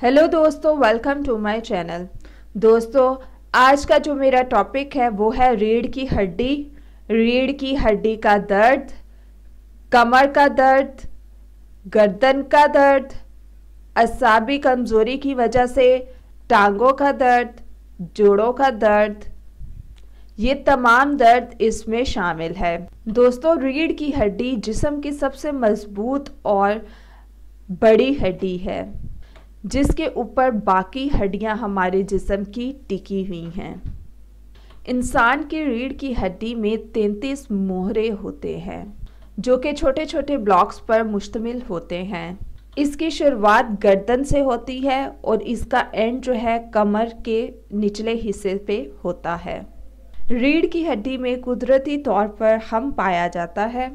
Hello दोस्तों, welcome to my channel. दोस्तों, आज का जो मेरा टॉपिक है वो है रीढ़ की हड्डी। रीढ़ की हड्डी का दर्द, कमर का दर्द, गर्दन का दर्द, असाबी कमजोरी की वजह से टांगों का दर्द, जोड़ों का दर्द, ये तमाम दर्द इसमें शामिल है। दोस्तों, रीढ़ की हड्डी जिस्म की सबसे मजबूत और बड़ी हड्डी है, जिसके ऊपर बाकी हड्डियां हमारे जिस्म की टिकी हुई हैं। इंसान की रीढ़ की हड्डी में 33 मोहरे होते हैं, जो कि छोटे छोटे ब्लॉक्स पर मुश्तमिल होते हैं। इसकी शुरुआत गर्दन से होती है और इसका एंड जो है कमर के निचले हिस्से पे होता है। रीढ़ की हड्डी में कुदरती तौर पर हम पाया जाता है।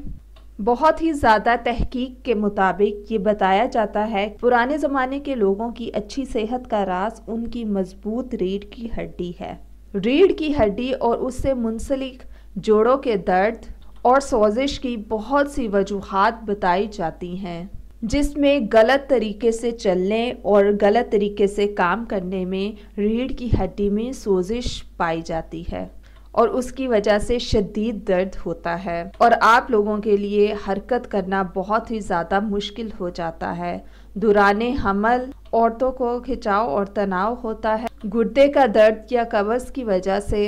बहुत ही ज़्यादा तहकीक के मुताबिक ये बताया जाता है पुराने ज़माने के लोगों की अच्छी सेहत का राज उनकी मजबूत रीढ़ की हड्डी है। रीढ़ की हड्डी और उससे मुंसलिक जोड़ों के दर्द और सोजिश की बहुत सी वजूहात बताई जाती हैं, जिसमें गलत तरीके से चलने और गलत तरीके से काम करने में रीढ़ की हड्डी में सोजिश पाई जाती है और उसकी वजह से शदीद दर्द होता है और आप लोगों के लिए हरकत करना बहुत ही ज़्यादा मुश्किल हो जाता है। दौराने हमल औरतों को खिंचाव और तनाव होता है। गुर्दे का दर्द या कब्ज़ की वजह से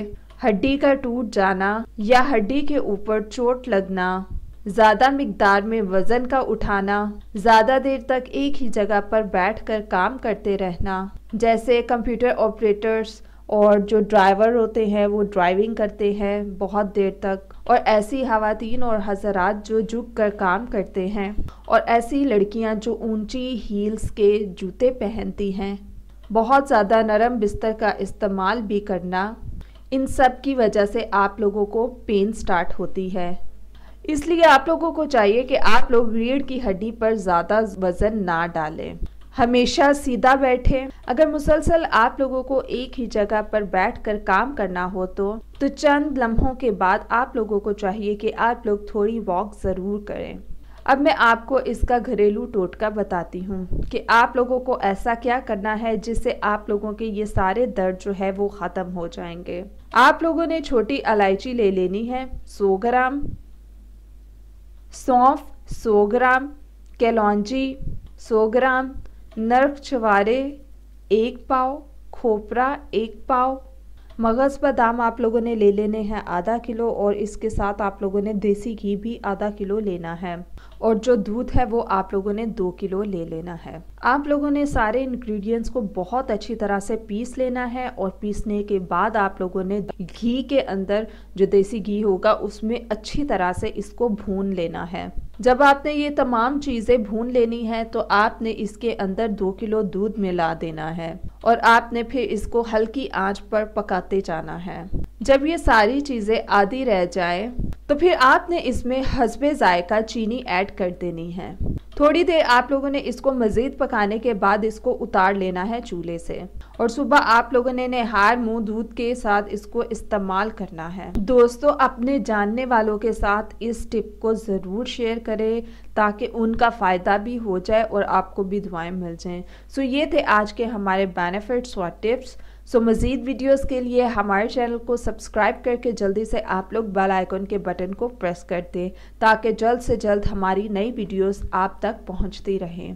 हड्डी का टूट जाना या हड्डी के ऊपर चोट लगना, ज़्यादा मिकदार में वज़न का उठाना, ज़्यादा देर तक एक ही जगह पर बैठकर काम करते रहना, जैसे कंप्यूटर ऑपरेटर्स और जो ड्राइवर होते हैं वो ड्राइविंग करते हैं बहुत देर तक, और ऐसी ख़वातीन और हज़रात जो झुक कर काम करते हैं, और ऐसी लड़कियां जो ऊंची हील्स के जूते पहनती हैं, बहुत ज़्यादा नरम बिस्तर का इस्तेमाल भी करना, इन सब की वजह से आप लोगों को पेन स्टार्ट होती है। इसलिए आप लोगों को चाहिए कि आप लोग रीढ़ की हड्डी पर ज़्यादा वज़न ना डालें, हमेशा सीधा बैठें। अगर मुसलसल आप लोगों को एक ही जगह पर बैठकर काम करना हो तो चंद लम्हों के बाद आप लोगों को चाहिए कि आप लोग थोड़ी वॉक ज़रूर करें। अब मैं आपको इसका घरेलू टोटका बताती हूँ कि आप लोगों को ऐसा क्या करना है जिससे आप लोगों के ये सारे दर्द जो है वो ख़त्म हो जाएंगे। आप लोगों ने छोटी इलायची ले लेनी है 100 ग्राम, सौंफ 100 ग्राम, कलौंजी 100 ग्राम, नर्क छुहारे 1 पाव, खोपरा 1 पाव, मगज़ बादाम आप लोगों ने ले लेने हैं आधा किलो, और इसके साथ आप लोगों ने देसी घी भी आधा किलो लेना है, और जो दूध है वो आप लोगों ने 2 किलो ले लेना है। आप लोगों ने सारे इंग्रेडिएंट्स को बहुत अच्छी तरह से पीस लेना है, और पीसने के बाद आप लोगों ने घी के अंदर जो देसी घी होगा उसमें अच्छी तरह से इसको भून लेना है। जब आपने ये तमाम चीज़ें भून लेनी है तो आपने इसके अंदर 2 किलो दूध मिला देना है, और आपने फिर इसको हल्की आंच पर पकाते जाना है। जब ये सारी चीज़ें आधी रह जाए तो फिर आपने इसमें हस्बे जायका चीनी ऐड कर देनी है। थोड़ी देर आप लोगों ने इसको मज़ीद पकाने के बाद इसको उतार लेना है चूल्हे से, और सुबह आप लोगों ने नहार मुंह दूध के साथ इसको इस्तेमाल करना है। दोस्तों, अपने जानने वालों के साथ इस टिप को ज़रूर शेयर करें ताकि उनका फ़ायदा भी हो जाए और आपको भी दुआएं मिल जाएं। सो ये थे आज के हमारे बेनिफिट्स और टिप्स। सो मज़ीद वीडियोस के लिए हमारे चैनल को सब्सक्राइब करके जल्दी से आप लोग बेल आइकन के बटन को प्रेस कर दें ताकि जल्द से जल्द हमारी नई वीडियोस आप तक पहुंचती रहें।